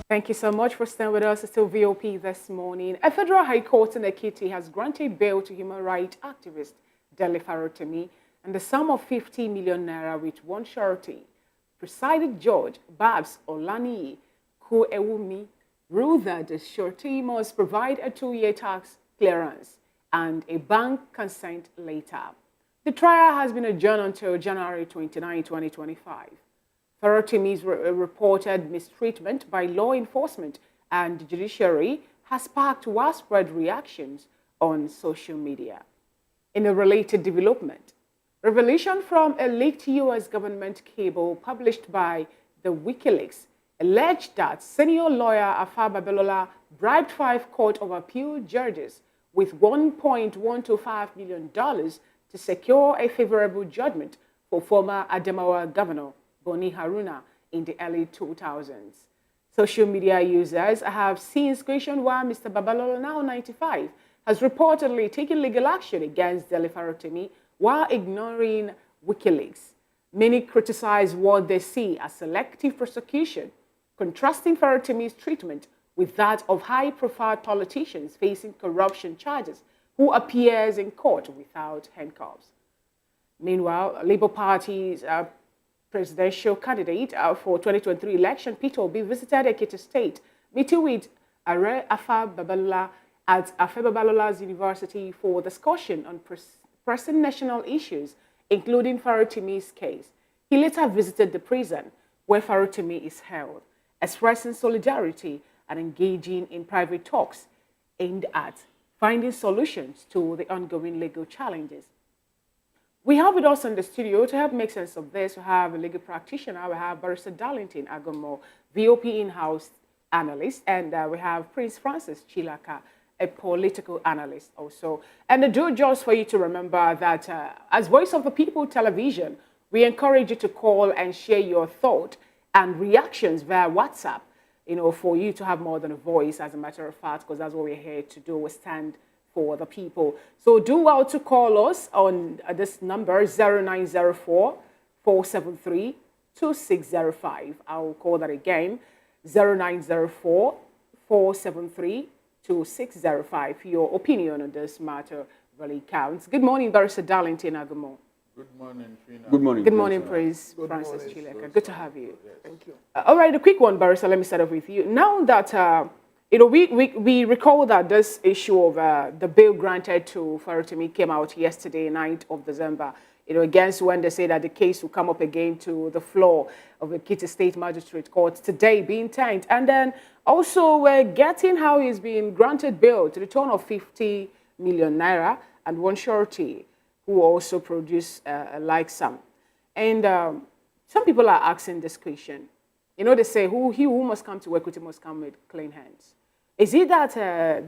Thank you so much for staying with us. It's still VOP this morning. A federal high court in Ekiti has granted bail to human rights activist Dele Farotimi and the sum of 50 million naira with one surety. Presiding Judge Babs Olani Kuewumi ruled that the surety must provide a 2-year tax clearance and a bank consent later. The trial has been adjourned until January 29, 2025. Farotimi's reported mistreatment by law enforcement and the judiciary has sparked widespread reactions on social media. In a related development, revelation from a leaked U.S. government cable published by the WikiLeaks alleged that senior lawyer Afa Babalola bribed 5 Court of Appeal judges with $1.125 million to secure a favorable judgment for former Adamawa governor Boni Haruna in the early 2000s. Social media users have since questioned why Mr. Babalola, now 95, has reportedly taken legal action against Dele Farotimi while ignoring WikiLeaks. Many criticize what they see as selective prosecution, contrasting Farotimi's treatment with that of high-profile politicians facing corruption charges who appears in court without handcuffs. Meanwhile, Labour Party's presidential candidate for 2023 election, Peter Obi, visited Ekiti State, meeting with Are Afa Babalola at Afa Babalola's University for discussion on pressing national issues, including Farotimi's case. He later visited the prison where Farotimi is held, expressing solidarity and engaging in private talks aimed at finding solutions to the ongoing legal challenges. We have with us in the studio to help make sense of this. We have a legal practitioner. We have Barrister Darlington Agomo, VOP in-house analyst, and we have Prince Francis Chilaka, a political analyst also. And I do just for you to remember that as Voice of the People Television, we encourage you to call and share your thought and reactions via WhatsApp, for you to have more than a voice, as a matter of fact, because that's what we're here to do. We stand for the people. So do well to call us on this number, 0904 473 2605. I'll call that again, 0904 473 2605. Your opinion on this matter really counts. Good morning, Barrister Darlington Agomo. Good morning, Fina. Good morning. Good morning, Prince Francis Chileka. Good to have you. Yes. Thank you. All right, a quick one, Barrister. Let me start off with you. Now that we recall that this issue of the bail granted to Farotimi came out yesterday, 9th of December. Against when they say that the case will come up again to the floor of the Ekiti State Magistrate Court today, being 10th, and then also we're getting how he's been granted bail to the tune of 50 million naira and one surety, who also produced a like sum. And some people are asking this question. They say, who must come to equity must come with clean hands. Is it that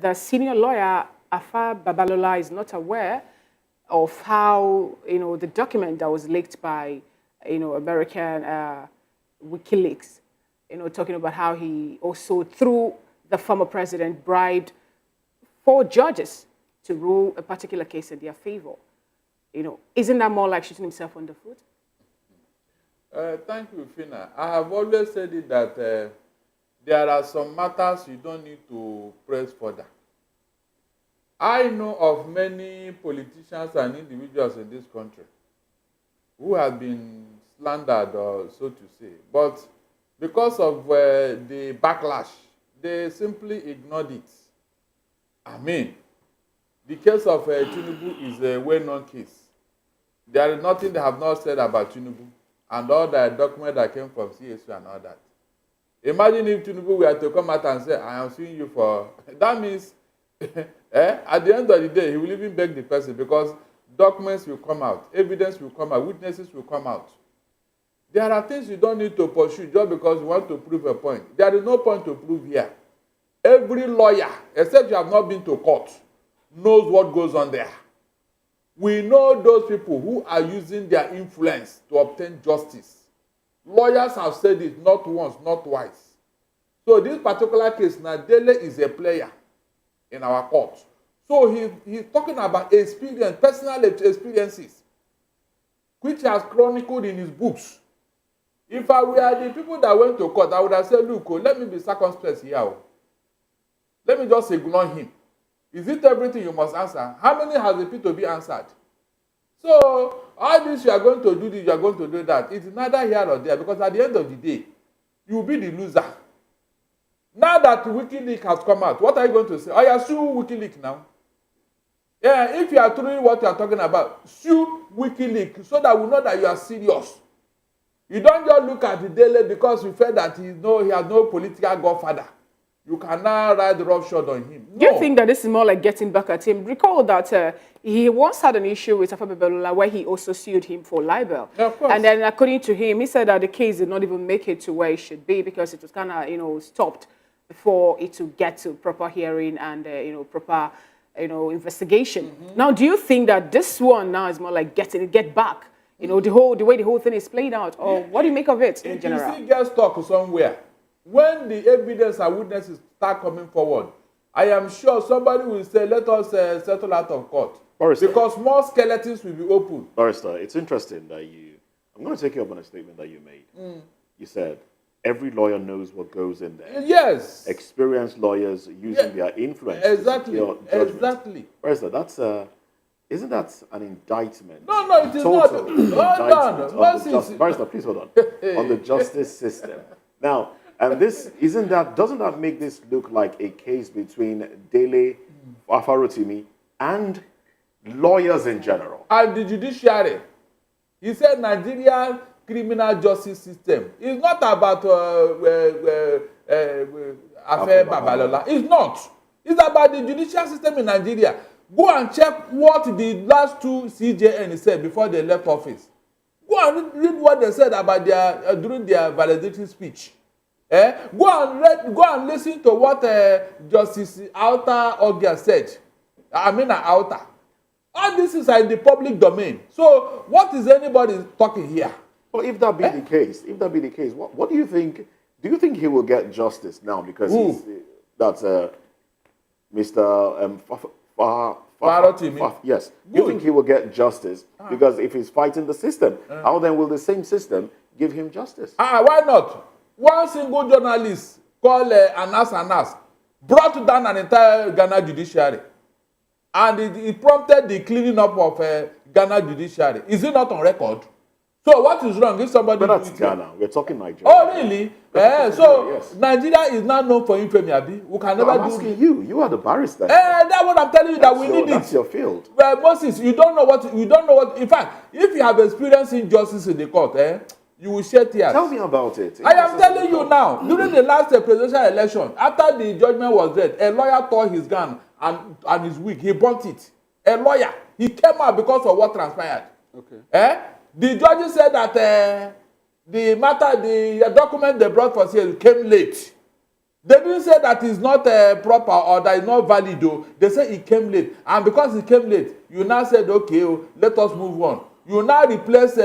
the senior lawyer, Afa Babalola, is not aware of how, the document that was leaked by, American WikiLeaks, talking about how he also, through the former president, bribed 4 judges to rule a particular case in their favor? Isn't that more like shooting himself on the foot? Thank you, Fina. I have always said it that there are some matters you don't need to press further. I know of many politicians and individuals in this country who have been slandered, or so to say, but because of the backlash, they simply ignored it. I mean, the case of Tinubu is a well-known case. There is nothing they have not said about Tinubu and all the documents that came from CSU and all that. Imagine if Tinubu were to come out and say, I am suing you for... That means, at the end of the day, he will even beg the person, because documents will come out, evidence will come out, witnesses will come out. There are things you don't need to pursue just because you want to prove a point. There is no point to prove here. Every lawyer, except you have not been to court, knows what goes on there. We know those people who are using their influence to obtain justice. Lawyers have said it not once, not twice. So this particular case, Nadele is a player in our court. So he's talking about experience, personal experiences, which he has chronicled in his books. If I were the people that went to court, I would have said, look, oh, let me be circumspect here. Oh. Let me just ignore him. Is it everything you must answer? How many has the P2B answered? So, all this you are going to do this, you are going to do that. It's neither here or there, because at the end of the day, you will be the loser. Now that WikiLeaks has come out, what are you going to say? Oh, yeah, sue WikiLeaks now. Yeah, if you are truly what you are talking about, sue WikiLeaks so that we know that you are serious. You don't just look at the daily because you feel that he has no political godfather. You can now ride roughshod on him. No. Do you think that this is more like getting back at him? Recall that he once had an issue with Tafawa Balewa where he also sued him for libel. Yeah, of course. And then according to him, he said that the case did not even make it to where it should be because it was kind of, stopped before it to get to proper hearing and, proper, investigation. Mm-hmm. Now, do you think that this one now is more like get back? The way the whole thing is played out? Or what do you make of it in general? If you see get stuck somewhere, when the evidence and witnesses start coming forward, I am sure somebody will say, let us settle out of court. Barrister. Because more skeletons will be open. Barrister, it's interesting that I'm going to take you up on a statement that you made. You said, every lawyer knows what goes in there. Yes. Experienced lawyers using their influence Exactly. to secure judgment. Exactly. Barrister, isn't that an indictment? No, it is not. Barrister, please hold on. On the justice system. Now, and doesn't that make this look like a case between Dele Afarotimi and lawyers in general? And the judiciary. He said Nigerian criminal justice system is not about Afe Babalola. It's not. It's about the judicial system in Nigeria. Go and check what the last two CJN said before they left office. Go and read what they said about during their valedictory speech. Go and listen to what Justice Alta Ogia said. Alta. All this is in the public domain. So what is anybody talking here? Well, if that be the case, what do you think? Do you think he will get justice now because that's Mr. Farotimi? Yes. Do you think he will get justice because if he's fighting the system, how then will the same system give him justice? Why not? One single journalist called Anas brought down an entire Ghana judiciary. And it prompted the cleaning up of Ghana judiciary. Is it not on record? So what is wrong if somebody... But that's Ghana. We're talking Nigeria. Oh, really? So yes. Nigeria is now known for infamy, Abi. We can never I'm asking you. You are the barrister. That's what I'm telling you, that we need it. That's your field. Well, Moses, you don't know what... In fact, if you have experienced injustice in the court, you will shed tears. Tell me about it. I am telling you now, during the last presidential election, after the judgment was read, a lawyer tore his gun and his wig. He burnt it. A lawyer. He came out because of what transpired. Okay. The judges said that the document they brought for sale came late. They didn't say that it's not proper or that it's not valid. Though. They said it came late. And because it came late, you now said, okay, let us move on. You now replace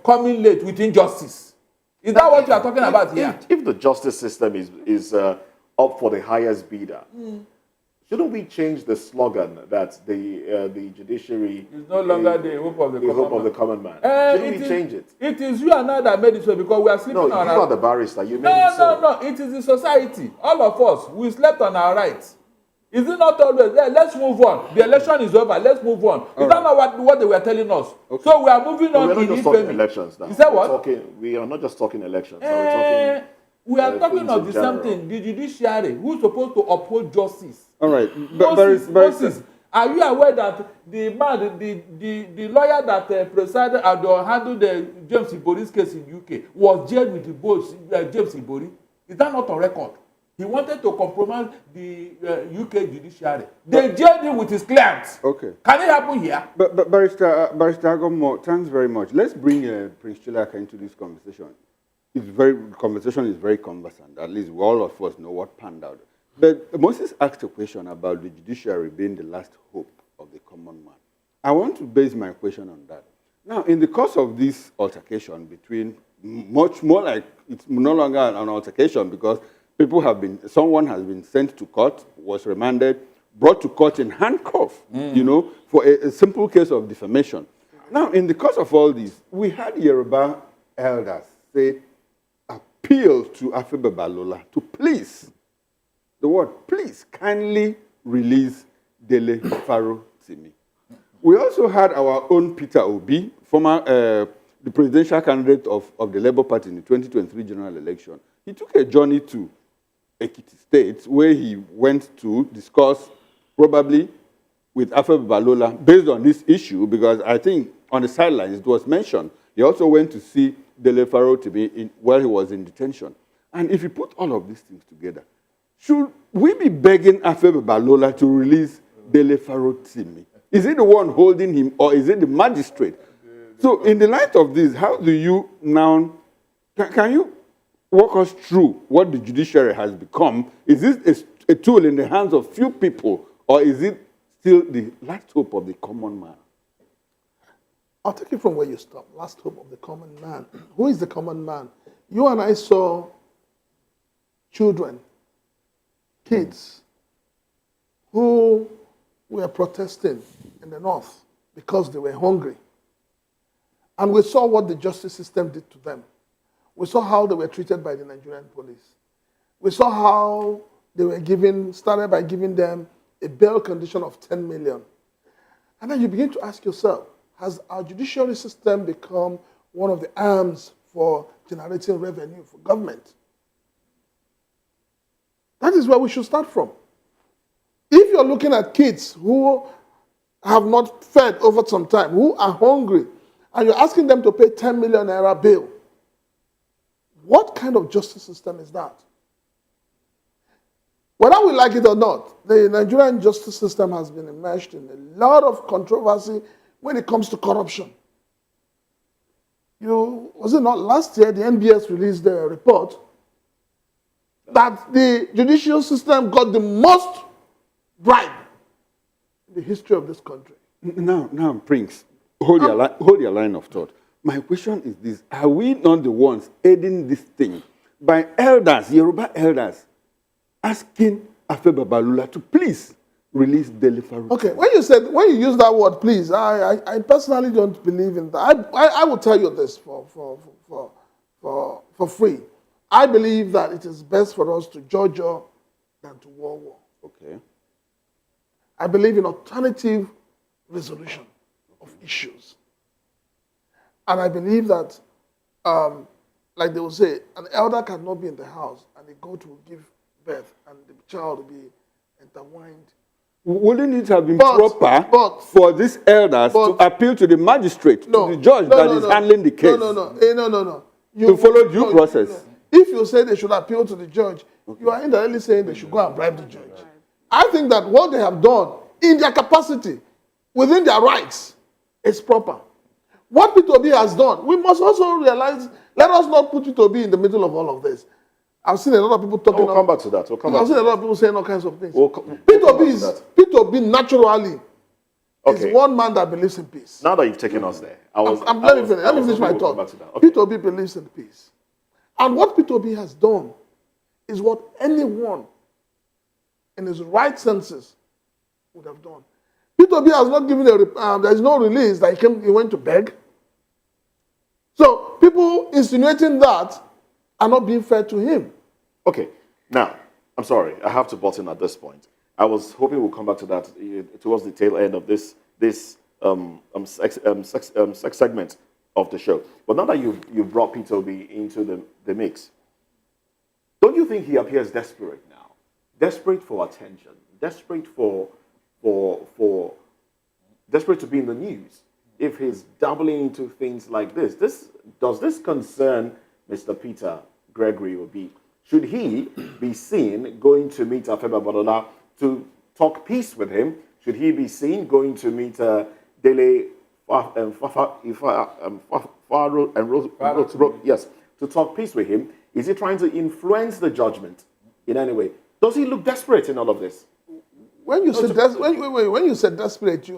coming late with injustice. Is that what you are talking about here? If the justice system is up for the highest bidder, shouldn't we change the slogan that the judiciary is no longer the hope of the common man? Shouldn't we change it? It is you and I that made it so because we are sleeping on our... No, you are the barrister. You made it so. No. It is the society. All of us, we slept on our rights. Is it not always, let's move on. The election is over, let's move on. Is that not what they were telling us? Okay. So we are moving on. We're not just talking elections now. You said what? We are not just talking elections. We are talking of the same thing. The judiciary, who's supposed to uphold justice. All right. Moses, are you aware that the lawyer that presided or handled the James Ibori's case in UK was jailed with the James Ibori? Is that not on record? He wanted to compromise the UK judiciary. They jailed him with his clients. Okay. Can it happen here? But Barrister Agomo, thanks very much. Let's bring Prince Chilaka into this conversation. Conversation is very conversant. At least all of us know what panned out. But Moses asked a question about the judiciary being the last hope of the common man. I want to base my question on that. Now, in the course of this altercation between, much more like it's no longer an altercation because someone has been sent to court, was remanded, brought to court in handcuffs, for a simple case of defamation. Now, in the course of all this, we had Yoruba elders say appeal to Afebe Balola to please, the word please, kindly release Dele Farotimi. We also had our own Peter Obi, former the presidential candidate of the Labour Party in the 2023 general election. He took a journey to Ekiti State where he went to discuss probably with Afebe Balola based on this issue, because I think on the sidelines it was mentioned. He also went to see Dele Farotimi while he was in detention. And if you put all of these things together, should we be begging Afebe Balola to release Dele Farotimi? Is it the one holding him, or is it the magistrate? So in the light of this, how do you now, can you walk us through what the judiciary has become? Is this a tool in the hands of few people, or is it still the last hope of the common man? I'll take it from where you stopped. Last hope of the common man. Who is the common man? You and I saw children, kids, who were protesting in the north because they were hungry. And we saw what the justice system did to them. We saw how they were treated by the Nigerian police. We saw how they were started by giving them a bail condition of 10 million. And then you begin to ask yourself, has our judiciary system become one of the arms for generating revenue for government? That is where we should start from. If you're looking at kids who have not fed over some time, who are hungry, and you're asking them to pay 10 million naira bail, what kind of justice system is that? Whether we like it or not, the Nigerian justice system has been immersed in a lot of controversy when it comes to corruption. Was it not last year the NBS released a report that the judicial system got the most bribe in the history of this country? Now, Prince, hold your line of thought. My question is this: are we not the ones aiding this thing by elders, Yoruba elders, asking Afebe Balola to please release Dele Farotimi? Okay, when you use that word, please, I personally don't believe in that. I will tell you this for free. I believe that it is best for us to judge than to war. Okay. I believe in alternative resolution of issues. And I believe that, like they will say, an elder cannot be in the house and the goat will give birth and the child will be intertwined. Wouldn't it have been proper for these elders to appeal to the magistrate, to the judge that is handling the case? No. To follow due process. No. If you say they should appeal to the judge, you are indirectly saying they should go and bribe the judge. I think that what they have done in their capacity, within their rights, is proper. What P2B has done, we must also realize, let us not put P2B in the middle of all of this. I've seen a lot of people talking. We'll come back to that. I've seen a lot of people saying all kinds of things. P2B naturally is one man that believes in peace. Now that you've taken us there, let me finish my thought. Okay. P2B believes in peace. And what P2B has done is what anyone in his right senses would have done. P2B has not given there is no release that he went to beg. So people insinuating that are not being fair to him. Okay. Now, I'm sorry, I have to butt in at this point. I was hoping we'll come back to that towards the tail end of this segment of the show. But now that you've brought P2B into the mix, don't you think he appears desperate now? Desperate for attention, desperate desperate to be in the news. If he's dabbling into things like this, does this concern Mr. Peter Gregory Obi? Should he be seen going to meet Afebe Balola to talk peace with him? Should he be seen going to meet Dele yes, to talk peace with him? Is he trying to influence the judgment in any way? Does he look desperate in all of this? When you said desperate,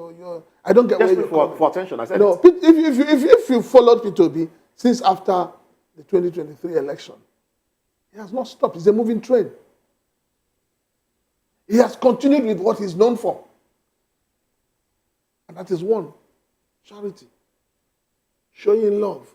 I don't get desperate where you're for attention. I said no. If you followed P2B since after the 2023 election, he has not stopped. He's a moving train. He has continued with what he's known for, and that is one: charity, showing love,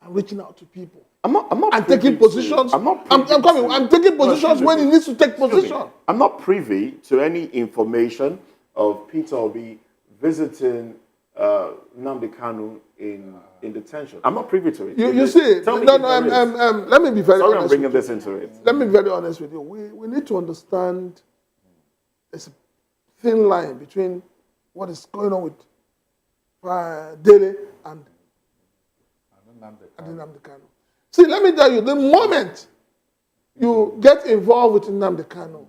and reaching out to people. I'm not And privy taking to- positions. I'm not I'm privy coming. to- I'm taking No, positions excuse when me. he needs to take Excuse me. position. I'm not privy to any information of Peter Obi visiting Nnamdi Kanu in detention. I'm not privy to it. You see, Tell me no, if no, there is. let me be very Sorry, I'm honest. bringing with you. this into it. Let me be very honest with you. We need to understand there's a thin line between what is going on with Dele and Nnamdi Kanu. See, let me tell you, the moment you get involved with Nnamdi Kanu,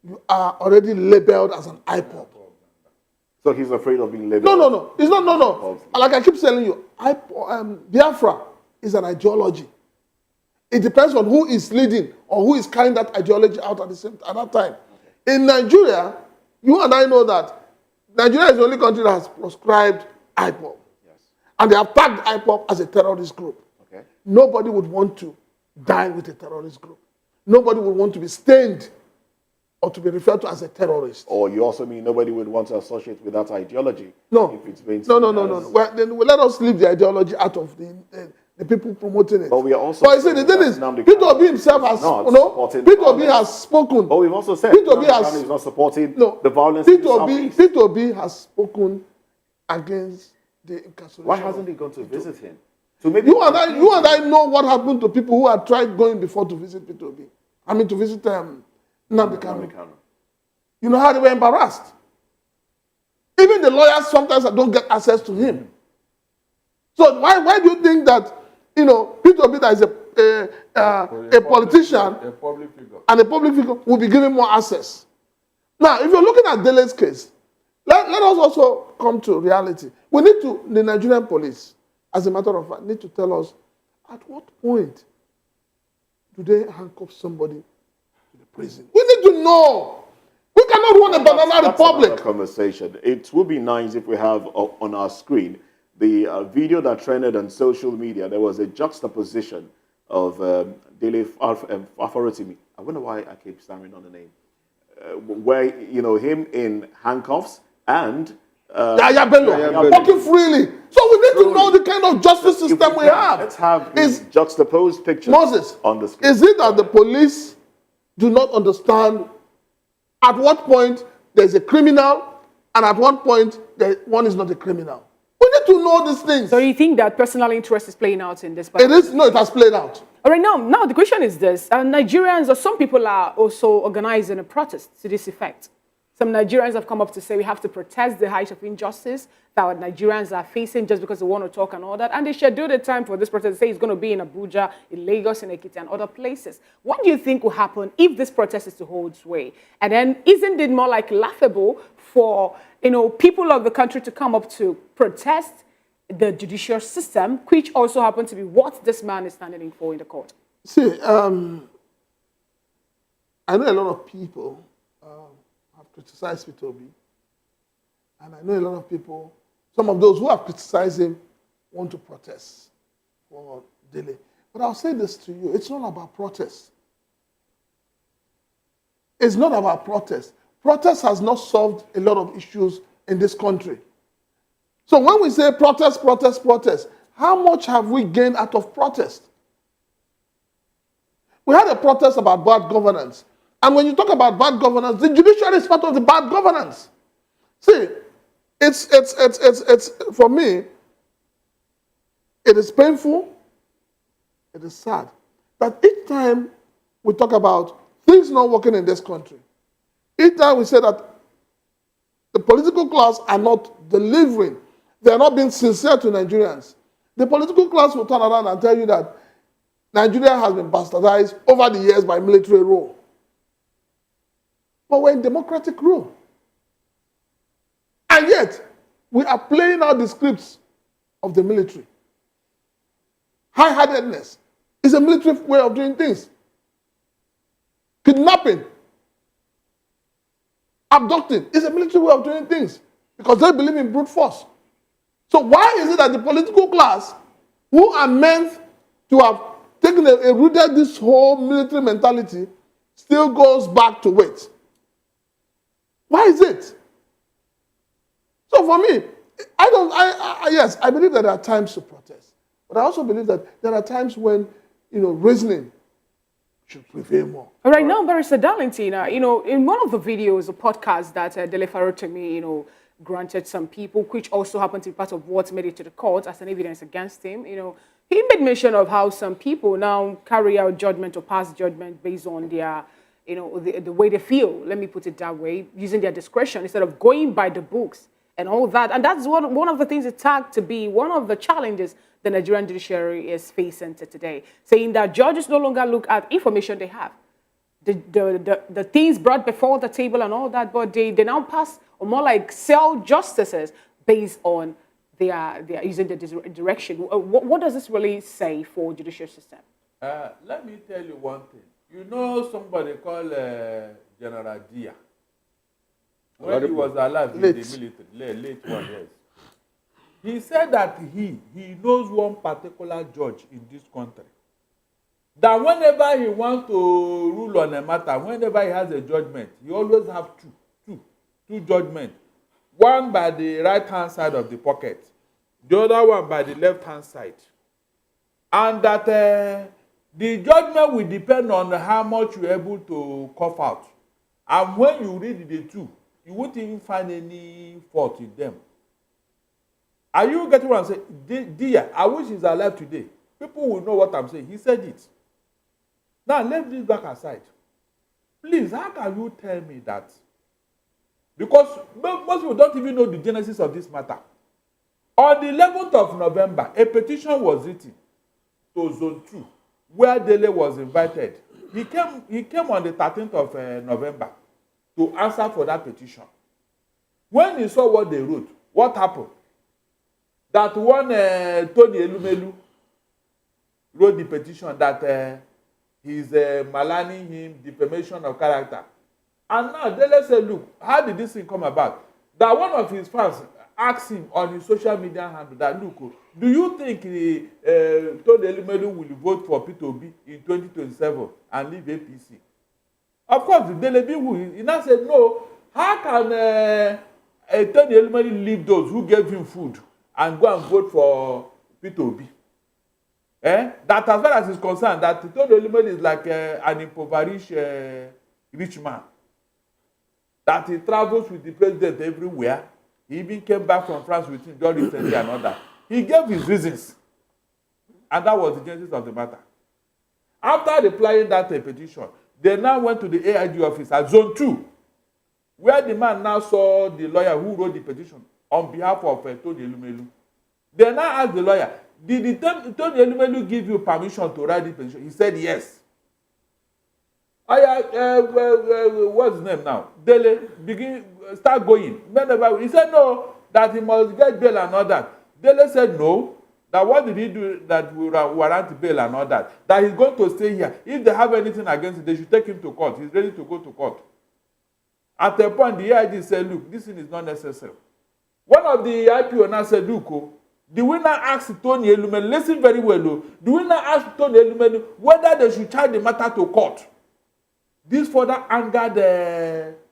you are already labeled as an IPOB. So he's afraid of being labeled. No. It's not, no. Like I keep telling you, Biafra is an ideology. It depends on who is leading or who is carrying that ideology out at that time. In Nigeria, you and I know that Nigeria is the only country that has proscribed IPOB. Yes. And they have tagged IPOB as a terrorist group. Okay. Nobody would want to die with a terrorist group. Nobody would want to be stained or to be referred to as a terrorist. Or you also mean nobody would want to associate with that ideology? No. If it's been No. seen as- Well, then let us leave the ideology out of the people promoting it. But we are also But you see, the saying thing that is, Nnamdi Peter Kanu Obi himself has, is not you know, supporting Peter Obi violence. has spoken. But we've also said Peter Obi Nnamdi has- Kanu is not supporting No, the violence in Peter the Obi, Southeast. Peter Obi has spoken against the incarceration. Why hasn't he gone to visit him? So maybe You and I know what happened to people who had tried going before to visit Peter Obi. I mean, to visit Nnamdi Kanu. Nnamdi Kanu. You know how they were embarrassed. Even the lawyers sometimes don't get access to him. So why do you think that, you know, Peter Obi that is a politician A public figure. and a public figure will be given more access? Now, if you're looking at Dele's case, let us also come to reality. We need to, the Nigerian police, as a matter of fact, need to tell us at what point do they handcuff somebody to the prison? We need to know. We cannot run a banana That's republic. another conversation. It would be nice if we have on our screen the video that trended on social media. There was a juxtaposition of Dele Afarotimi. I wonder why I keep stammering on the name. Where, you know, him in handcuffs and Yahya Bello, walking freely. So we need to know the kind of justice if system we can, have. Let's have Is these juxtaposed pictures Moses, on the screen. is it that the police do not understand at what point there's a criminal and at what point one is not a criminal? We need to know these things. So you think that personal interest is playing out in this? It is, no, it has played out. All right, now the question is this. Nigerians, or some people are also organizing a protest to this effect. Some Nigerians have come up to say we have to protest the height of injustice that our Nigerians are facing just because they want to talk and all that. And they scheduled a time for this protest. They say it's going to be in Abuja, in Lagos, in Ekiti, and other places. What do you think will happen if this protest is to hold sway? And then isn't it more like laughable for, you know, people of the country to come up to protest the judicial system, which also happens to be what this man is standing in for in the court? See, I know a lot of people have criticized Peter Obi. And I know a lot of people, some of those who have criticized him want to protest for Dele. But I'll say this to you, it's not about protest. It's not about protest. Protest has not solved a lot of issues in this country. So when we say protest, how much have we gained out of protest? We had a protest about bad governance. And when you talk about bad governance, the judiciary is part of the bad governance. See, it's for me, it is painful, it is sad, that each time we talk about things not working in this country, each time we say that the political class are not delivering, they are not being sincere to Nigerians, the political class will turn around and tell you that Nigeria has been bastardized over the years by military rule. But we're in democratic rule. And yet, we are playing out the scripts of the military. High-handedness is a military way of doing things. Kidnapping, abducting is a military way of doing things because they believe in brute force. So why is it that the political class, who are meant to have taken rooted this whole military mentality, still goes back to it? Why is it? So for me, yes, I believe that there are times to protest. But I also believe that there are times when, reasoning should prevail more. All right, now, Barrister Darlington, in one of the videos, a podcast that Dele Farotimi, granted some people, which also happened to be part of what made it to the court as an evidence against him, he made mention of how some people now carry out judgment or pass judgment based on their, the way they feel, let me put it that way, using their discretion instead of going by the books and all that. And that's one of the things it tagged to be one of the challenges the Nigerian judiciary is facing today, saying that judges no longer look at information they have, the things brought before the table and all that, but they now pass, or more like sell justices based on their using the direction. What does this really say for judicial system? Let me tell you one thing. Somebody called General Dia. When he was alive in the military, late one, yes. He said that he knows one particular judge in this country. That whenever he wants to rule on a matter, whenever he has a judgment, he always have two judgments. One by the right-hand side of the pocket, the other one by the left-hand side. And that the judgment will depend on how much you're able to cough out. And when you read the two, you won't even find any fault in them. Are you getting what I'm saying? Dear, I wish he's alive today. People will know what I'm saying. He said it. Now, leave this back aside. Please, how can you tell me that? Because most people don't even know the genesis of this matter. On the 11th of November, a petition was written to Zone 2, where Dele was invited. He came on the 13th of November to answer for that petition. When he saw what they wrote, what happened? That one Tony Elumelu wrote the petition that he's maligning him, defamation of character. And now Dele said, look, how did this thing come about? That one of his fans asked him on his social media handle that, look, do you think Tony Elumelu will vote for Peter Obi in 2027 and leave APC? Of course, Dele Bihu, he now said, no, how can Tony Elumelu leave those who gave him food and go and vote for Peter Obi? That as far as is concerned, that Tony Elumelu is like an impoverished rich man. That he travels with the president everywhere. He even came back from France with him just recently and all that. He gave his reasons. And that was the genesis of the matter. After replying that petition, they now went to the AIG office at Zone 2, where the man now saw the lawyer who wrote the petition on behalf of Tony Elumelu. They now asked the lawyer, did Tony Elumelu give you permission to write the petition? He said yes. What's his name now? Dele start going. He said no, that he must get bail and all that. Dele said no. That what did he do that will warrant bail and all that? That he's going to stay here. If they have anything against it, they should take him to court. He's ready to go to court. At a point, the AIG said, look, this thing is not necessary. One of the IPO now said, look, the winner asked Tony Elumelu, listen very well, the winner asked Tony Elumelu whether they should charge the matter to court. This further angered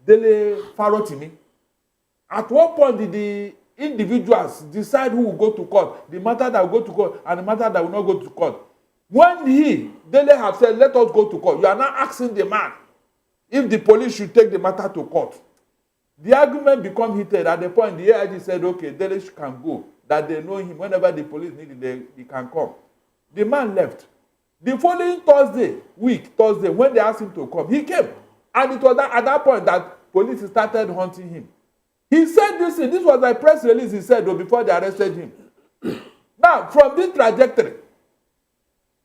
Dele Farotimi. At what point did the individuals decide who will go to court, the matter that will go to court and the matter that will not go to court? When Dele have said, let us go to court, you are now asking the man if the police should take the matter to court. The argument become heated. At the point, the AIG said, okay, Dele can go, that they know him. Whenever the police need it, he can come. The man left. The following Thursday, when they asked him to come, he came. And it was at that point that police started hunting him. He said this was a press release, he said, before they arrested him. Now, from this trajectory,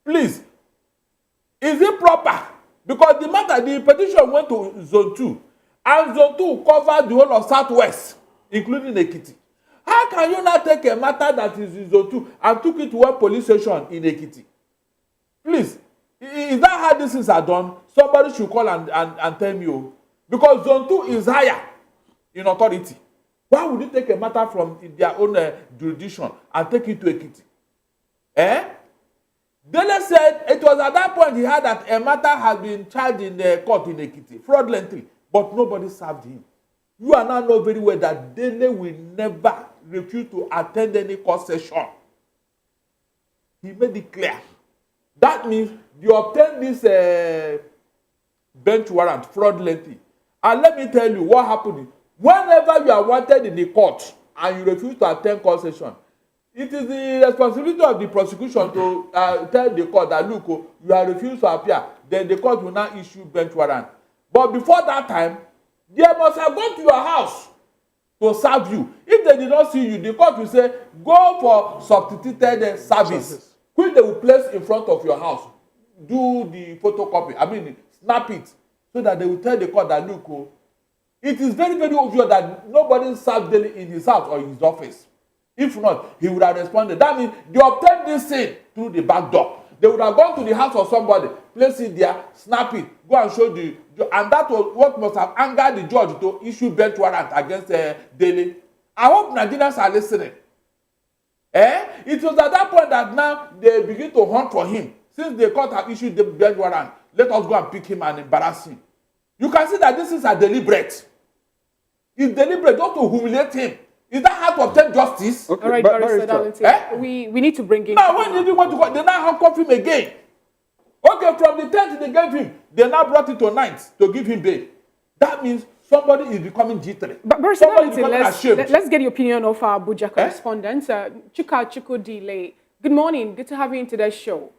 please, is it proper? Because the petition went to Zone 2, and Zone 2 covered the whole of Southwest, including Ekiti. How can you not take a matter that is in Zone 2 and took it to one police station in Ekiti? Please, is that how this is done? Somebody should call and tell me. Because Zone 2 is higher in authority. Why would you take a matter from their own jurisdiction and take it to Ekiti? Dele said it was at that point he heard that a matter had been charged in the court in Ekiti, fraudulently, but nobody served him. You are now know very well that Dele will never refuse to attend any court session. he made it clear. That means you obtain this bench warrant fraudulently. And let me tell you what happened. Whenever you are wanted in the court and you refuse to attend court session, it is the responsibility of the prosecution to tell the court that, look, you are refused to appear. Then the court will now issue bench warrant. But before that time, they must have gone to your house to serve you. If they did not see you, the court will say, go for substituted service, which they will place in front of your house. Do the photocopy, snap it, so that they will tell the court that, look, it is very, very obvious that nobody served daily in his house or in his office. If not, he would have responded. That means they obtained this thing through the back door. They would have gone to the house of somebody, place it there, snap it, go and show and that was what must have angered the judge to issue bench warrant against Dele. I hope Nigerians are listening. It was at that point that now they begin to hunt for him. Since the court have issued the bench warrant, let us go and pick him and embarrass him. You can see that this is a deliberate. It's deliberate just to humiliate him. Is that how to obtain justice? Okay, All right, Barrister Darlington. We need to bring in. Now, when did you want to go? They now handcuff him again. Okay, from the 10th they gave him, they now brought it to 9th to give him bail. That means somebody is becoming jittery. But Barrister Darlington, ashamed. let's get your opinion of our Abuja correspondent, Chuka Chukwudile. Good morning. Good to have you in today's show.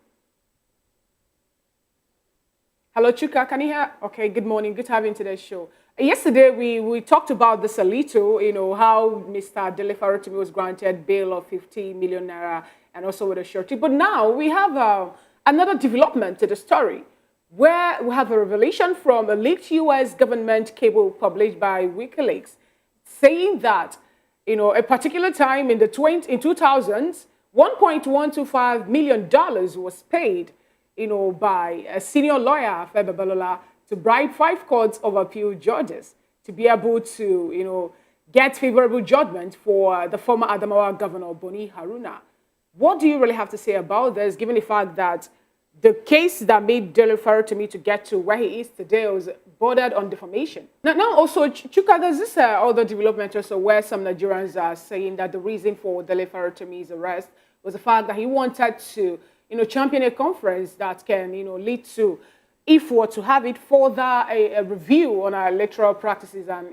Hello, Chuka. Can you hear? Okay, good morning. Good to have you in today's show. Yesterday, we talked about this a little, how Mr. Dele Farotimi was granted bail of 50 million naira and also with a surety. But now we have another development to the story where we have a revelation from a leaked U.S. government cable published by WikiLeaks saying that, a particular time in 2000s, $1.125 million was paid, by a senior lawyer, Febe Balola, to bribe 5 courts of appeal judges to be able to, get favorable judgment for the former Adamawa governor, Boni Haruna. What do you really have to say about this, given the fact that the case that made Dele Farotimi to get to where he is today was bordered on defamation? Now also, Chuka, there's this other development also where some Nigerians are saying that the reason for Dele Farotimi's arrest was the fact that he wanted to, champion a conference that can, lead to, if we were to have it, further a review on our electoral practices and,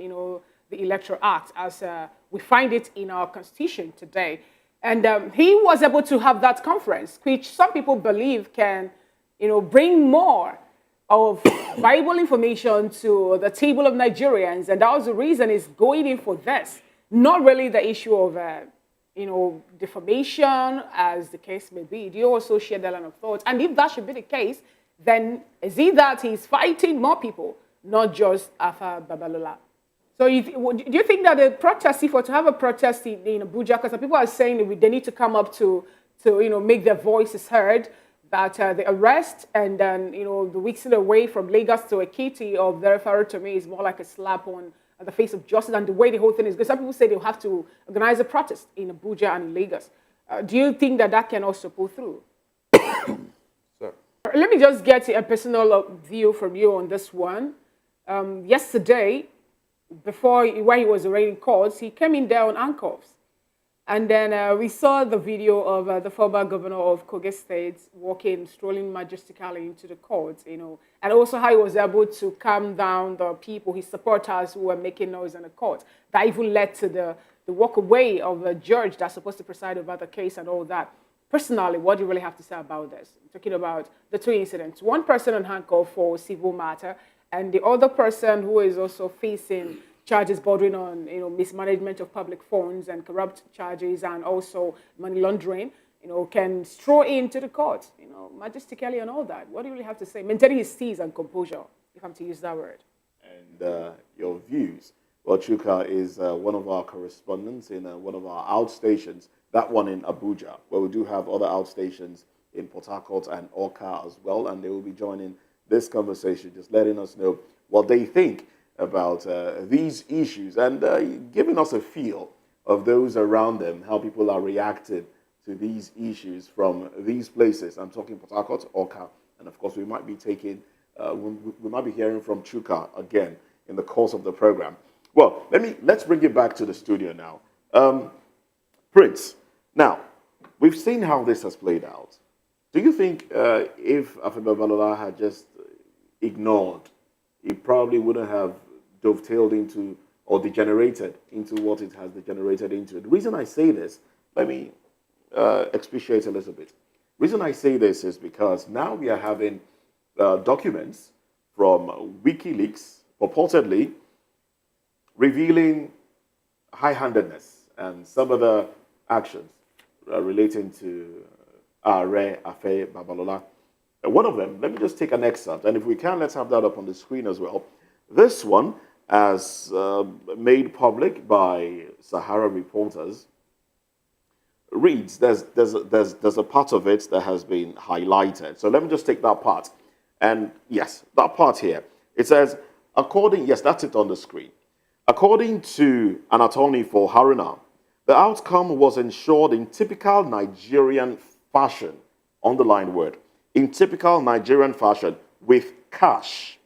the Electoral Act as we find it in our constitution today. And he was able to have that conference, which some people believe can, bring more of valuable information to the table of Nigerians. And that was the reason he's going in for this, not really the issue of, defamation, as the case may be. Do you also share that line of thought? And if that should be the case, then is it that he's fighting more people, not just Alpha Babalola? So do you think that the protest, if we're to have a protest in Abuja, because people are saying that they need to come up to make their voices heard, that the arrest and then, the weeks away from Lagos to Ekiti of Dele Farotimi is more like a slap on the face of justice and the way the whole thing is. Because some people say they'll have to organize a protest in Abuja and in Lagos. Do you think that can also pull through? Let me just get a personal view from you on this one. Yesterday, when he was already in court, he came in there on handcuffs. And then we saw the video of the former governor of Kogi State strolling majestically into the court, and also how he was able to calm down the people, his supporters who were making noise in the court. That even led to the walk away of the judge that's supposed to preside over the case and all that. Personally, what do you really have to say about this? I'm talking about the 2 incidents. One person on handcuff for civil matter, and the other person who is also facing charges bordering on, mismanagement of public funds and corrupt charges and also money laundering, can stroll into the court, majestically and all that. What do you really have to say? Maintaining his steeze and composure, if I'm to use that word. And your views. Well, Chuka is one of our correspondents in one of our outstations, that one in Abuja, where we do have other outstations in Port Harcourt and Oka as well, and they will be joining this conversation, just letting us know what they think about these issues and giving us a feel of those around them, how people are reacting to these issues from these places. I'm talking Port Harcourt, Oka, and of course we might be we might be hearing from Chuka again in the course of the program. Well, let's bring it back to the studio now. Prince, now, we've seen how this has played out. Do you think if Afeba Balola had just ignored, it probably wouldn't have dovetailed into or degenerated into what it has degenerated into? The reason I say this, let me expatiate a little bit. The reason I say this is because now we are having documents from WikiLeaks purportedly revealing high-handedness and some other actions relating to Are Afe Babalola. One of them, let me just take an excerpt, and if we can, let's have that up on the screen as well. This one, as made public by Sahara reporters, reads, there's a part of it that has been highlighted. So let me just take that part. And yes, that part here. It says, yes, that's it on the screen. According to an attorney for Haruna, the outcome was ensured in typical Nigerian fashion, underlined word, in typical Nigerian fashion, with cash.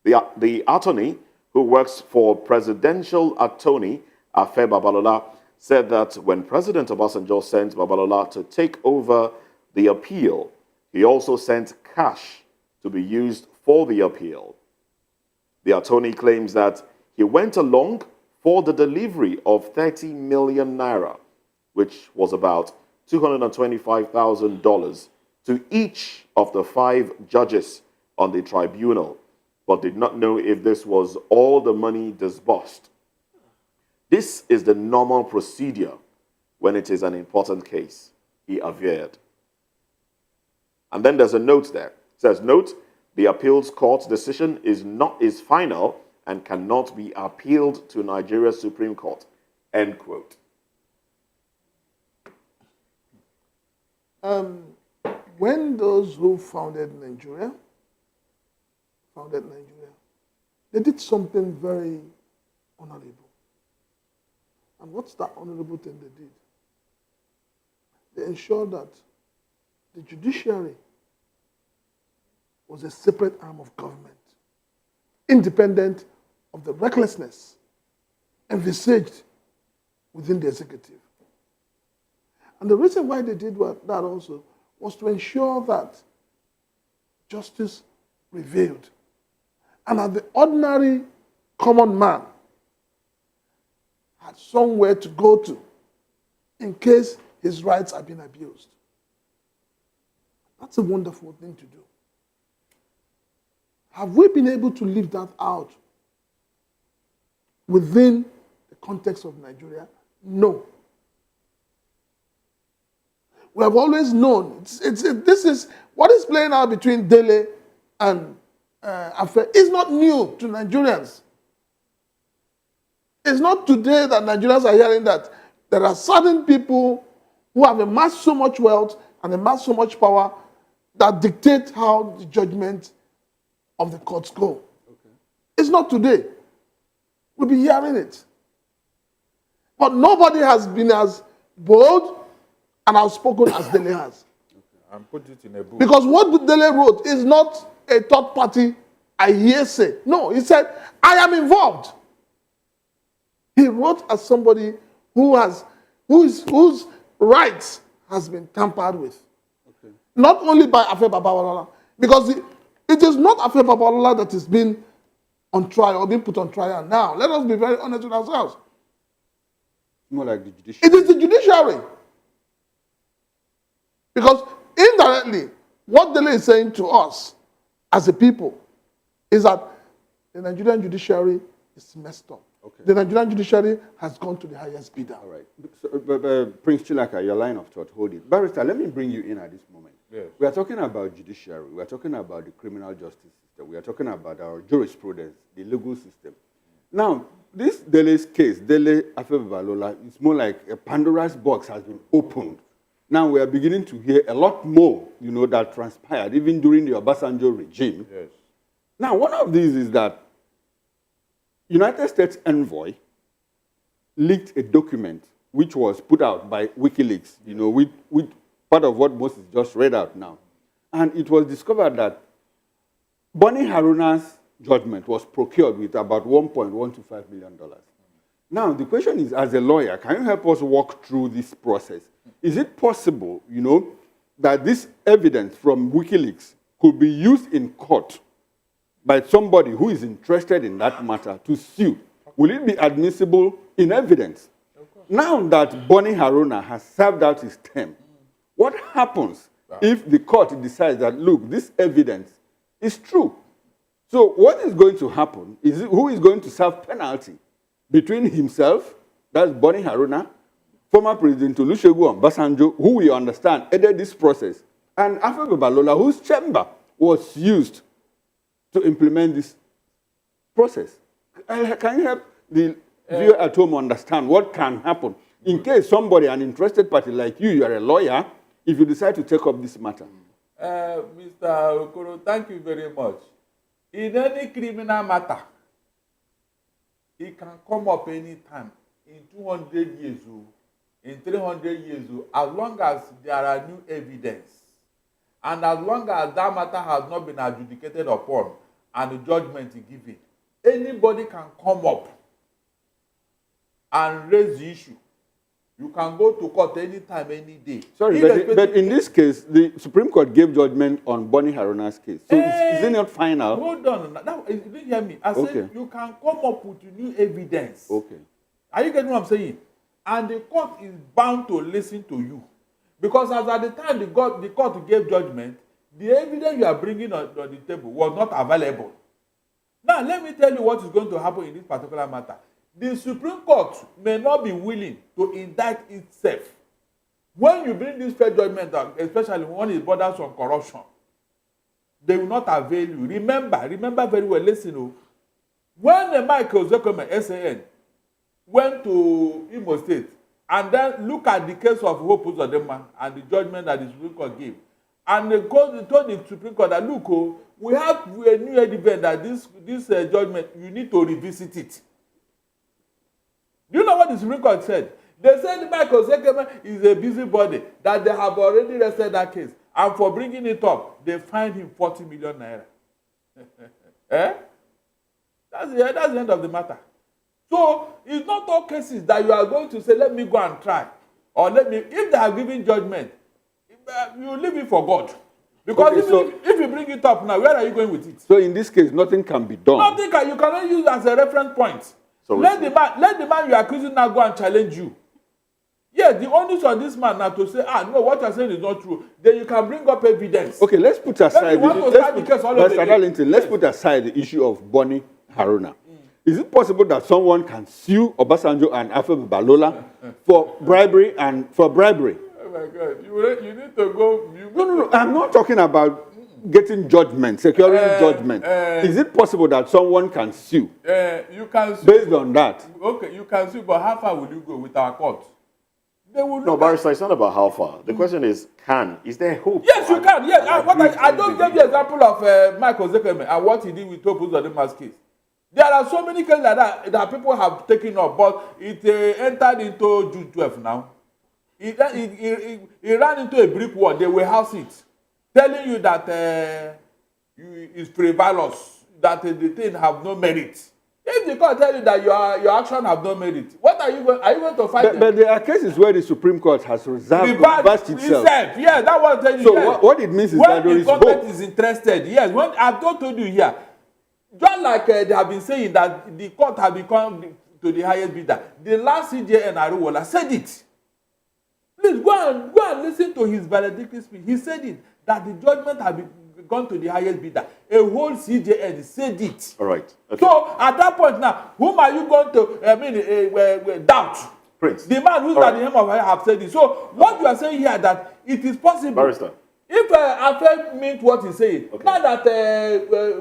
The attorney, who works for Presidential Attorney Afe Babalola, said that when President Obasanjo sent Babalola to take over the appeal, he also sent cash to be used for the appeal. The attorney claims that he went along for the delivery of 30 million naira, which was about $225,000, to each of the 5 judges on the tribunal, but did not know if this was all the money disbursed. This is the normal procedure when it is an important case, he averred. And then there's a note there. It says, note, the appeals court's decision is final and cannot be appealed to Nigeria's Supreme Court, end quote. When those who founded Nigeria, they did something very honorable. And what's that honorable thing they did? They ensured that the judiciary was a separate arm of government, independent of the recklessness envisaged within the executive. And the reason why they did that also was to ensure that justice prevailed, and that the ordinary common man had somewhere to go to in case his rights have been abused. That's a wonderful thing to do. Have we been able to live that out within the context of Nigeria? No. We have always known, this is, what is playing out between Dele and Afe is not new to Nigerians. It's not today that Nigerians are hearing that there are certain people who have amassed so much wealth and amassed so much power that dictate how the judgment of the courts go. Okay. It's not today. We'll be hearing it. But nobody has been as bold and outspoken as Dele has. Okay. And put it in a book. Because what Dele wrote is not a third party, I hear say. No, he said, I am involved. He wrote as somebody whose rights has been tampered with. Okay. Not only by Afe Babalola, because it is not Afe Babalola that is being on trial or being put on trial now. Let us be very honest with ourselves. More like the judiciary. It is the judiciary. Because indirectly, what Dele is saying to us as a people is that the Nigerian judiciary is messed up. Okay. The Nigerian judiciary has gone to the highest bidder. All right. So, Prince Chilaka, your line of thought, hold it. Barrister, let me bring you in at this moment. Yes. We are talking about judiciary. We are talking about the criminal justice system. We are talking about our jurisprudence, the legal system. Now, this Dele's case, Dele Afe Babalola, it's more like a Pandora's box has been opened. Now we are beginning to hear a lot more, that transpired even during the Obasanjo regime. Yes. Now, one of these is that United States envoy leaked a document which was put out by WikiLeaks, with part of what Moses just read out now. And it was discovered that Boni Haruna's judgment was procured with about $1.125 million. Now, the question is, as a lawyer, can you help us walk through this process? Is it possible, that this evidence from WikiLeaks could be used in court by somebody who is interested in that matter to sue, will it be admissible in evidence? Now that Bonnie Haruna has served out his term, what happens if the court decides that, look, this evidence is true? So what is going to happen is who is going to serve penalty between himself, that's Bonnie Haruna, former President Olusegun Obasanjo, who we understand aided this process, and Afebe Balola, whose chamber was used to implement this process. Can you help the viewer at home understand what can happen in case somebody, an interested party like you are a lawyer, if you decide to take up this matter? Mr. Okoro, thank you very much. In any criminal matter, it can come up anytime, in 200 years, in 300 years, as long as there are new evidence, and as long as that matter has not been adjudicated upon and the judgment is given, anybody can come up and raise the issue. You can go to court anytime, any day. Sorry, but in this case, the Supreme Court gave judgment on Bonnie Haruna's case. So is it not final? Hold on. Now, you didn't hear me. I said you can come up with new evidence. Okay. Are you getting what I'm saying? And the court is bound to listen to you. Because as at the time the court gave judgment, the evidence you are bringing on the table was not available. Now, let me tell you what is going to happen in this particular matter. The Supreme Court may not be willing to indict itself. When you bring this fair judgment, especially when it borders on corruption, they will not avail you. Remember very well, listen. When Michael Zekome, SAN, went to Imo State, and then look at the case of Hope Uzodinma and the judgment that the Supreme Court gave, and they told the Supreme Court that, look, we have a new evidence that this judgment, you need to revisit it. Do you know what the Supreme Court said? They said Michael Zekeme is a busybody, that they have already rested that case. And for bringing it up, they fined him 40 million naira. That's the end of the matter. So, it's not all cases that you are going to say, let me go and try. Or if they have given judgment, you leave it for God. Because if you bring it up now, where are you going with it? So in this case, nothing can be done. You cannot use it as a reference point. So let the man you are accusing now go and challenge you. Yes, the onus on this man now to say, no, what you're saying is not true. Then you can bring up evidence. Okay, let's put aside let's put aside the issue of Bonnie Haruna. Is it possible that someone can sue Obasanjo and Afebe Balola for bribery? Oh my God, you need to go. No. I'm not talking about getting judgment, securing judgment. Is it possible that someone can sue? You can sue. Based on that. Okay, you can sue, but how far will you go with our court? No, Barrister, it's not about how far. The question is, is there hope? Yes, you can. Yes, I don't give the example of Michael Zekeme and what he did with Hope Uzodinma's case. There are so many cases like that people have taken up, but it entered into June 12 now. It ran into a brick wall. They will house it, telling you that it's frivolous, that the thing have no merit. If the court tell you that your action have no merit, what are you going to fight? But there are cases where the Supreme Court has reversed itself. Yeah, that was telling you. So yes. What it means is that there is hope. When the government is interested, yes. When I've told you here, just like they have been saying that the court have become to the highest bidder, the last CJN Aruwola said it. Please go and listen to his valedictory speech. He said it, that the judgment have gone to the highest bidder. A whole CJN said it. All right. Okay. So at that point now, whom are you going to doubt? Prince. The man who's at the helm of fire have said it. So what you are saying here that it is possible. Barrister. If Afe meant what he's saying, okay. Now that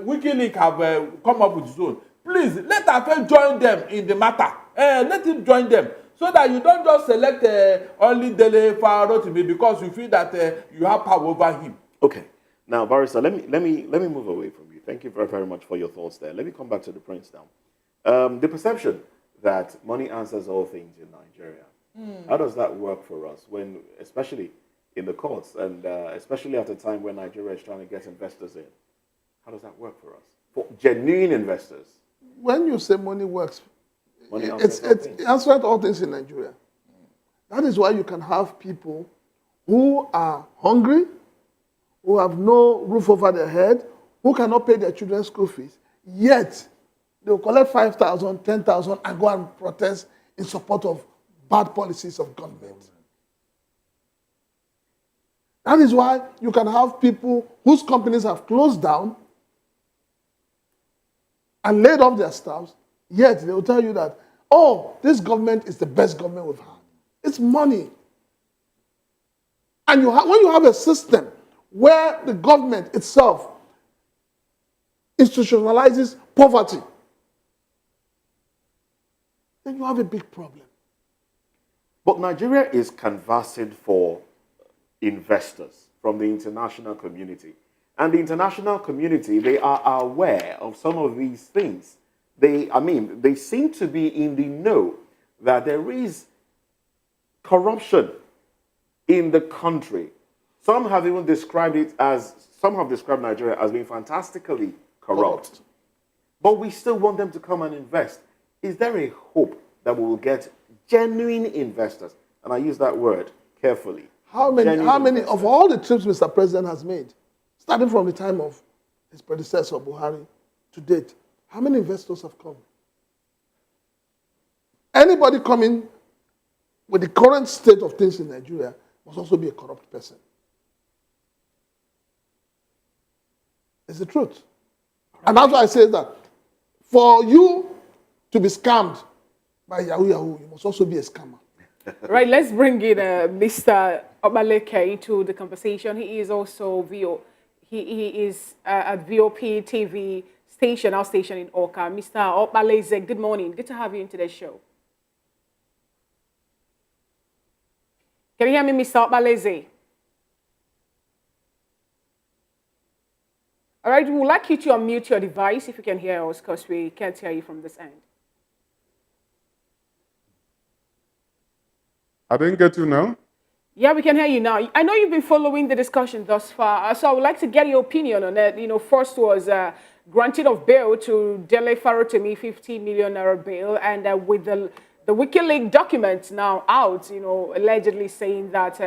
WikiLeaks have come up with his own, please let Afe join them in the matter. Let him join them. So that you don't just select only Dele Farotimi because you feel that you have power over him. Okay. Now, Barrister, let me move away from you. Thank you very, very much for your thoughts there. Let me come back to the Prince now. The perception that money answers all things in Nigeria. How does that work for us when, especially in the courts, and especially at a time when Nigeria is trying to get investors in? How does that work for us? For genuine investors. When you say money works, Money it's answered all things in Nigeria. That is why you can have people who are hungry, who have no roof over their head, who cannot pay their children's school fees, yet they will collect 5,000, 10,000 and go and protest in support of bad policies of government. That is why you can have people whose companies have closed down and laid off their staffs, yet they will tell you that, oh, this government is the best government we've had. It's money. And when you have a system where the government itself institutionalizes poverty, then you have a big problem. But Nigeria is canvassing for investors from the international community. And the international community, they are aware of some of these things. They seem to be in the know that there is corruption in the country. Some have even described Nigeria as being fantastically corrupt. But we still want them to come and invest. Is there a hope that we will get genuine investors? And I use that word carefully. How many of all the trips Mr. President has made, starting from the time of his predecessor, Buhari, to date, how many investors have come? Anybody coming with the current state of things in Nigeria must also be a corrupt person. It's the truth. And that's why I say that for you to be scammed by Yahoo Yahoo, you must also be a scammer. Right, let's bring in Mr. Obaleke to the conversation. He is also he is at VOP TV station, our station in Oka. Mr. Obaleze, good morning. Good to have you in today's show. Can you hear me, Mr. Obaleze? All right, we would like you to unmute your device if you can hear us, because we can't hear you from this end. I didn't get you now. Yeah, we can hear you now. I know you've been following the discussion thus far, so I would like to get your opinion on it. You know, first was granting of bail to Dele Farotimi, 50 million naira bail, and with the WikiLeaks documents now out, you know, allegedly saying that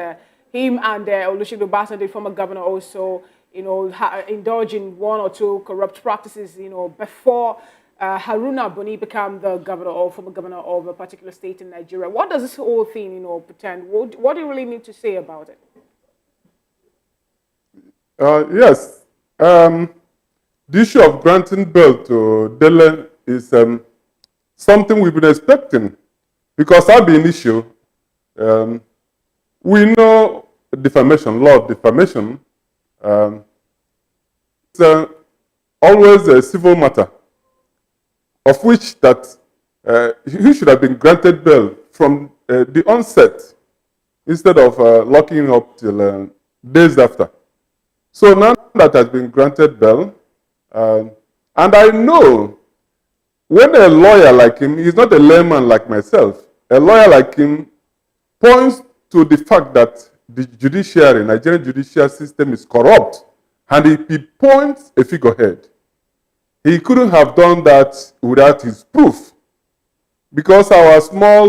him and Olusegun Obasanjo, the former governor, also, you know, indulge in one or two corrupt practices, you know, before Haruna Boni became the governor or former governor of a particular state in Nigeria. What does this whole thing, you know, pretend? What do you really need to say about it? Yes. The issue of granting bail to Dele is something we've been expecting, because that being an issue, we know defamation, law of defamation, it's always a civil matter, of which that he should have been granted bail from the onset instead of locking him up till days after. So now that has been granted bail, and I know when a lawyer like him, he's not a layman like myself, a lawyer like him points to the fact that the judiciary, Nigerian judicial system is corrupt, and he points a figurehead. He couldn't have done that without his proof, because our small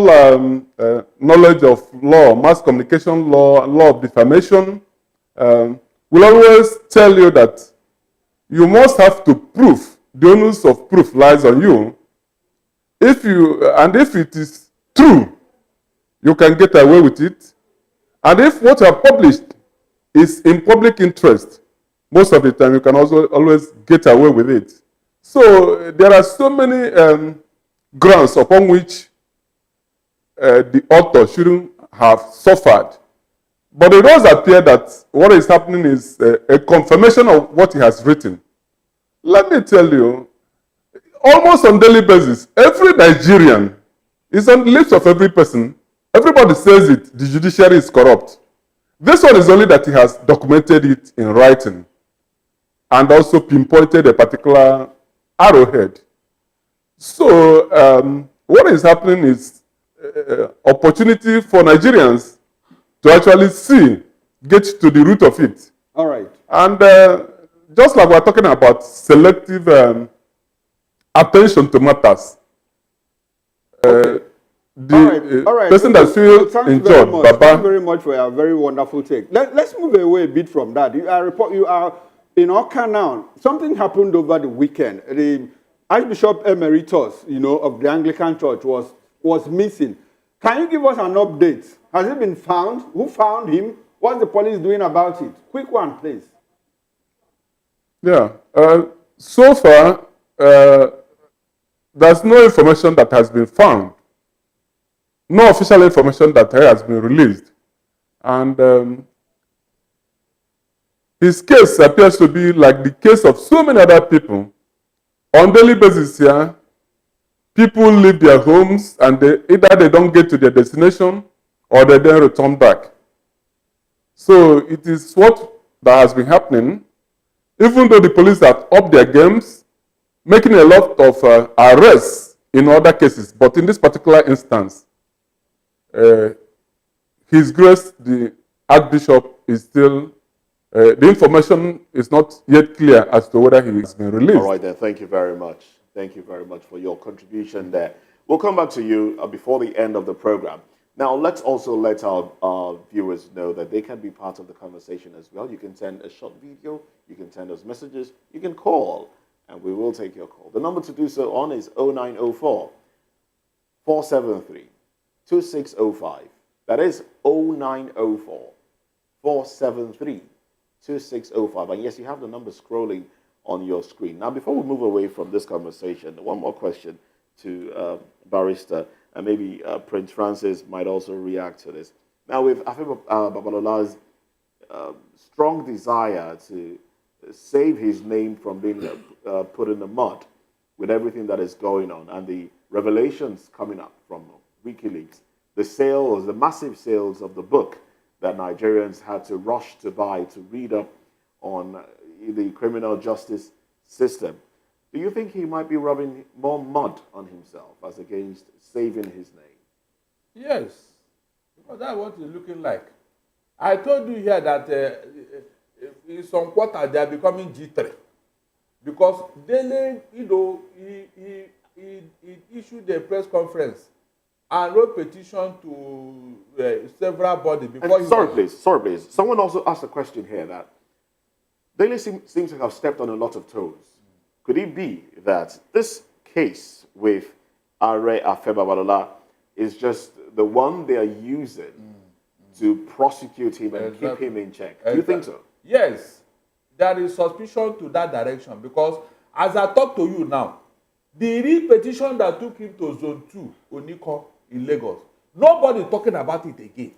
knowledge of law, mass communication law, law of defamation, will always tell you that you must have to prove. The onus of proof lies on you. If it is true, you can get away with it. And if what you have published is in public interest, most of the time you can also always get away with it. So there are so many grounds upon which the author shouldn't have suffered. But it does appear that what is happening is a confirmation of what he has written. Let me tell you, almost on a daily basis, every Nigerian is on the lips of every person. Everybody says it, the judiciary is corrupt. This one is only that he has documented it in writing and also pinpointed a particular arrowhead. So what is happening is opportunity for Nigerians to actually get to the root of it. All right. And just like we're talking about selective attention to matters, Okay. the all right. person that feel Thanks injured, very much. Thank you Baba, very much for a very wonderful take. Let's move away a bit from that. You are in Oka now. Something happened over the weekend. The Archbishop Emeritus, of the Anglican Church was missing. Can you give us an update? Has he been found? Who found him? What's the police doing about it? Quick one, please. yeah. So far, there's no information that has been found. No official information that has been released. And his case appears to be like the case of so many other people. On daily basis here, people leave their homes and either they don't get to their destination or they then return back. So it is what that has been happening. Even though the police have upped their games, making a lot of arrests in other cases, but in this particular instance, His Grace, the Archbishop, is still, the information is not yet clear as to whether he has been released. All right, then. Thank you very much. Thank you very much for your contribution there. We'll come back to you before the end of the program. Now, let's also let our viewers know that they can be part of the conversation as well. You can send a short video, you can send us messages, you can call, and we will take your call. The number to do so on is 0904 473 2605. That is 0904 473 2605. And yes, you have the number scrolling on your screen. Now, before we move away from this conversation, one more question to Barrister, and maybe Prince Francis might also react to this. Now, with Afib Babalola's strong desire to save his name from being put in the mud with everything that is going on and the revelations coming up from WikiLeaks, the massive sales of the book that Nigerians had to rush to buy to read up on the criminal justice system, do you think he might be rubbing more mud on himself as against saving his name? Yes, because that's what it's looking like. I told you here that in some quarters they are becoming G3 because Dele, he issued a press conference and wrote petition to several bodies before. Sorry, please. Someone also asked a question here that Dele seems to have stepped on a lot of toes. Could it be that this case with Are Afib Babalola is just the one they are using to prosecute him and keep him in check? Do you think so? Yes, there is suspicion to that direction because as I talk to you now, the real petition that took him to Zone 2, Oniko, in Lagos, nobody is talking about it again.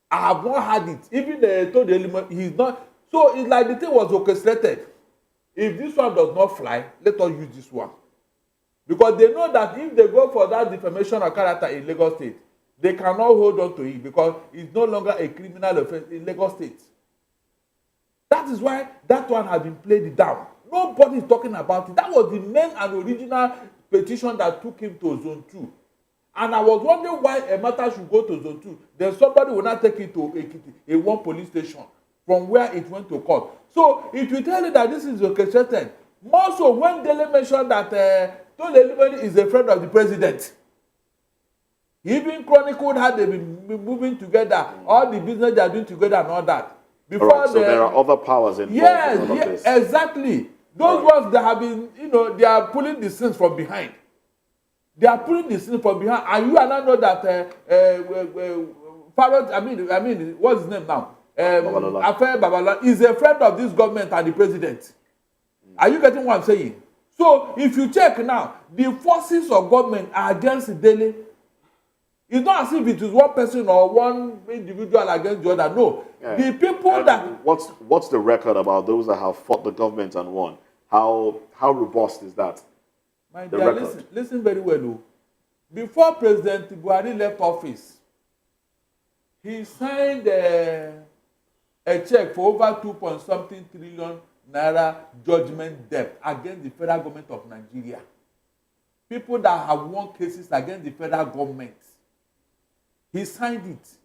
I have not heard it. Even told the element, he's not. So it's like the thing was orchestrated. If this one does not fly, let us use this one. Because they know that if they go for that defamation of character in Lagos State, they cannot hold on to it because it's no longer a criminal offense in Lagos State. That is why that one has been played down. Nobody is talking about it. That was the main and original petition that took him to Zone 2. And I was wondering why a matter should go to Zone 2. Then somebody will not take it to a one police station from where it went to court. So if you tell you that this is orchestrated, more so when Dele mentioned that Tole Elumelu is a friend of the president, he even chronicled how they've been moving together, all the business they are doing together and all that. Before all right, so there are other powers involved in all of this. Exactly. Those ones that have been, they are pulling the scenes from behind. They are pulling the scenes from behind, and you and I know that Farrell, what's his name now? Afib Babalola is a friend of this government and the president. Are you getting what I'm saying? So if you check now, the forces of government are against Dele. It's not as if it is one person or one individual against the other. No. Yeah. The people that... What's the record about those that have fought the government and won? How robust is that? My dear, listen very well. Oh. Before President Buhari left office, he signed a check for over 2.something trillion naira judgment debt against the federal government of Nigeria. People that have won cases against the federal government. He signed it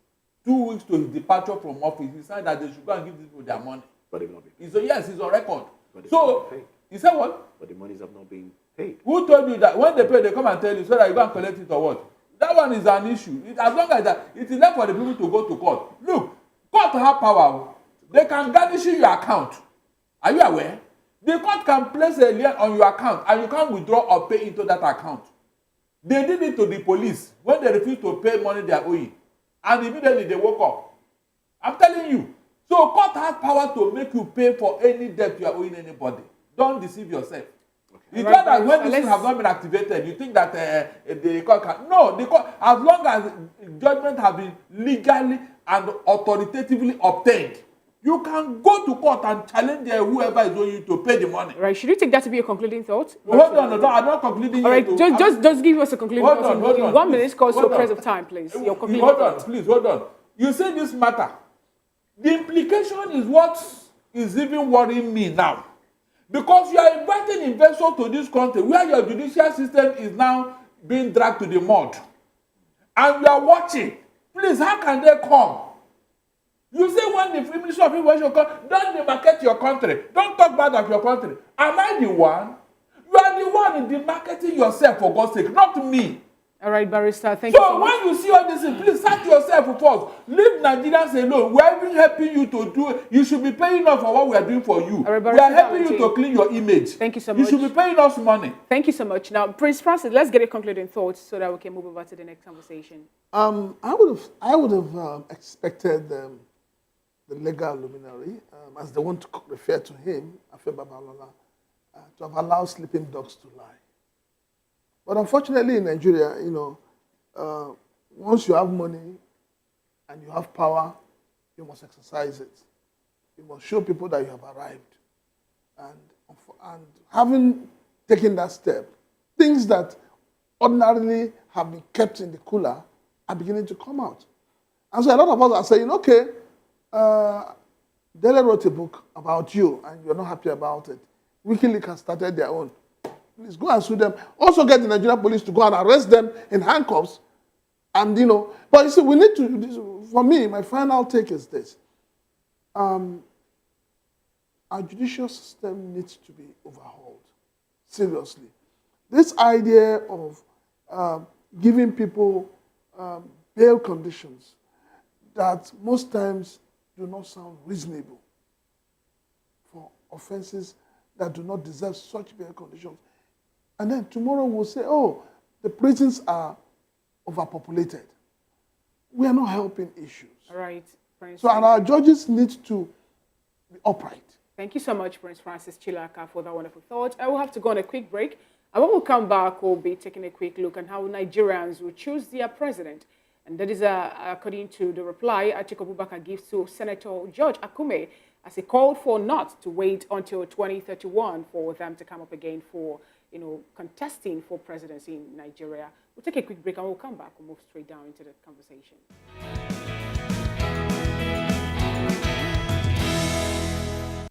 2 weeks to his departure from office. He signed that they should go and give these people their money. But they've not been paid. Yes, it's on record. So, he said what? But the monies have not been paid. Who told you that when they pay, they come and tell you so that you go and collect it or what? That one is an issue. As long as that, it is left for the people to go to court. Look, court have power. They can garnish your account. Are you aware? The court can place a lien on your account and you can withdraw or pay into that account. They did it to the police when they refused to pay money they are owing. And immediately they woke up. I'm telling you. So court has power to make you pay for any debt you are owing anybody. Don't deceive yourself. It's not that when these things have not been activated, you think that the court can. No, the court, as long as judgment have been legally and authoritatively obtained, you can go to court and challenge whoever is owing you to pay the money. Right. Should you take that to be a concluding thought? Hold on, I'm not concluding. All right. Just give us a concluding thought. Hold on, 1 minute, cause hold so on. press of time, please. Your concluding Hold thought. on, please, hold on. You say this matter. The implication is what is even worrying me now. Because you are inviting investors to this country where your judicial system is now being dragged to the mud. And you are watching. Please, how can they come? You say when the Ministry of Information comes, don't demarket your country. Don't talk bad of your country. Am I the one? You are the one demarketing yourself, for God's sake, not me. All right, Barrister, thank you so So much. when you see all this, please search yourself first. Leave Nigerians alone. We are even helping you to do it. You should be paying us for what we are doing for you. All right, We are helping Barrister you to clean your image. Thank you so You should much. be paying us money. Thank you so much. Now, Prince Francis, let's get a concluding thought so that we can move over to the next conversation. I would have expected the legal luminary, as they want to refer to him, Afe Babalola, to have allowed sleeping dogs to lie. But unfortunately in Nigeria, once you have money and you have power, you must exercise it. You must show people that you have arrived. And having taken that step, things that ordinarily have been kept in the cooler are beginning to come out. And so a lot of us are saying, okay, Dele wrote a book about you and you're not happy about it. WikiLeaks has started their own. Please go and sue them. Also get the Nigerian police to go and arrest them in handcuffs. And, but you see, we need to, for me, my final take is this. Our judicial system needs to be overhauled, seriously. This idea of giving people bail conditions that most times do not sound reasonable for offenses that do not deserve such bail conditions. And then tomorrow we'll say, oh, the prisons are overpopulated. We are not helping issues. All right, Prince. So, and our judges need to be upright. Thank you so much, Prince Francis Chilaka, for that wonderful thought. I will have to go on a quick break. And when we come back, we'll be taking a quick look at how Nigerians will choose their president. And that is according to the reply Atiku Abubakar gives to Senator George Akume as he called for not to wait until 2031 for them to come up again for, contesting for presidency in Nigeria. We'll take a quick break and we'll come back. We'll move straight down into the conversation.